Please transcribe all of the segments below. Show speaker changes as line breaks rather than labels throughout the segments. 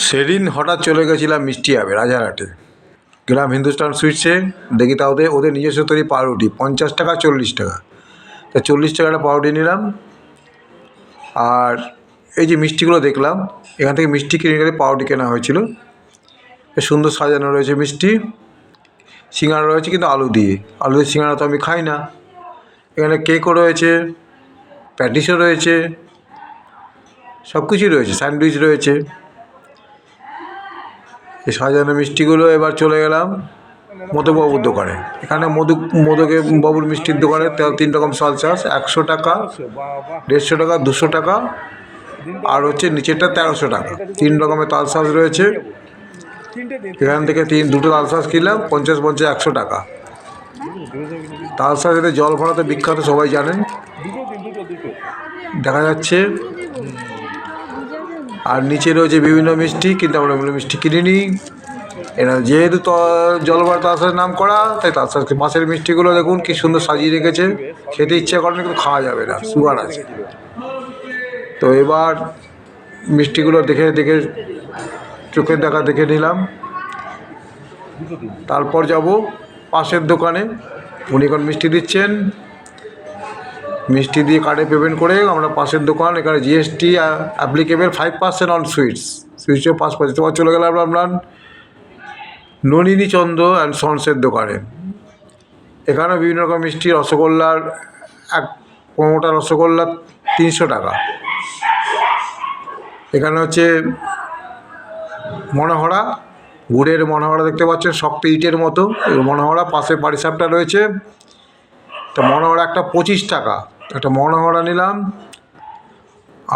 সেদিন হঠাৎ চলে গেছিলাম মিষ্টি আবে রাজারহাটে, গেলাম হিন্দুস্তান সুইটসে, দেখি তা ওদের নিজস্ব তৈরি পাউরুটি 50 টাকা 40 টাকা। তা 40 টাকাটা পাউরুটি নিলাম। আর এই যে মিষ্টিগুলো দেখলাম, এখান থেকে মিষ্টি কিনে গেলে পাউরুটি কেনা হয়েছিল। বেশ সুন্দর সাজানো রয়েছে মিষ্টি, সিঙ্গাড়া রয়েছে কিন্তু আলু দিয়ে সিঙ্গাড়া তো আমি খাই না। এখানে কেকও রয়েছে, প্যাটিসও রয়েছে, সব কিছুই রয়েছে, স্যান্ডউইচ রয়েছে। এই সাজানো মিষ্টিগুলো এবার চলে গেলাম মধুবাবুর দোকানে। এখানে বাবুর মিষ্টির দোকানে 3 রকম সালসাস, 100 টাকা, 150 টাকা, 200 টাকা, আর হচ্ছে নিচেরটা 1300 টাকা। 3 রকমের তালসাস রয়েছে। এখান থেকে দুটো তালসাস কিনলাম 50 50 100 টাকা। তালসাস এতে জল ভরাতে বিখ্যাত, সবাই জানেন, দেখা যাচ্ছে। আর নিচে রয়েছে বিভিন্ন মিষ্টি, কিন্তু আমরা ওগুলো মিষ্টি কিনিনি। এরা যেহেতু জল ভরা তালসাস নাম করা, তাই তালসাস মাছের মিষ্টিগুলো দেখুন কি সুন্দর সাজিয়ে রেখেছে। খেতে ইচ্ছা করে না, কিন্তু খাওয়া যাবে না, সুগার আছে। তো এবার মিষ্টিগুলো দেখে দেখে চোখের দেখা দেখে নিলাম। তারপর যাব পাশের দোকানে, উনি এখন মিষ্টি দিচ্ছেন। মিষ্টি দিয়ে কার্ডে পেমেন্ট করে আমরা পাশের দোকান, এখানে জিএসটি অ্যাপ্লিকেবল 5% অন সুইটসও 5%। তোমার চলে গেলাম আমরা নলিনী চন্দ্র অ্যান্ড সন্সের দোকানে। এখানেও বিভিন্ন রকম মিষ্টি, রসগোল্লার 15টা রসগোল্লা 300 টাকা। এখানে হচ্ছে মনোহরা, গুড়ের মনোহরা দেখতে পাচ্ছেন, শক্ত ইটের মতো মনোহরা। পাশে পাটিসাপটা রয়েছে। তো মনোহরা একটা 25 টাকা, একটা মনোহরা নিলাম।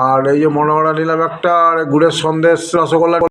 আর এই যে মনোহরা নিলাম একটা, আর গুড়ের সন্দেশ রসগোল্লা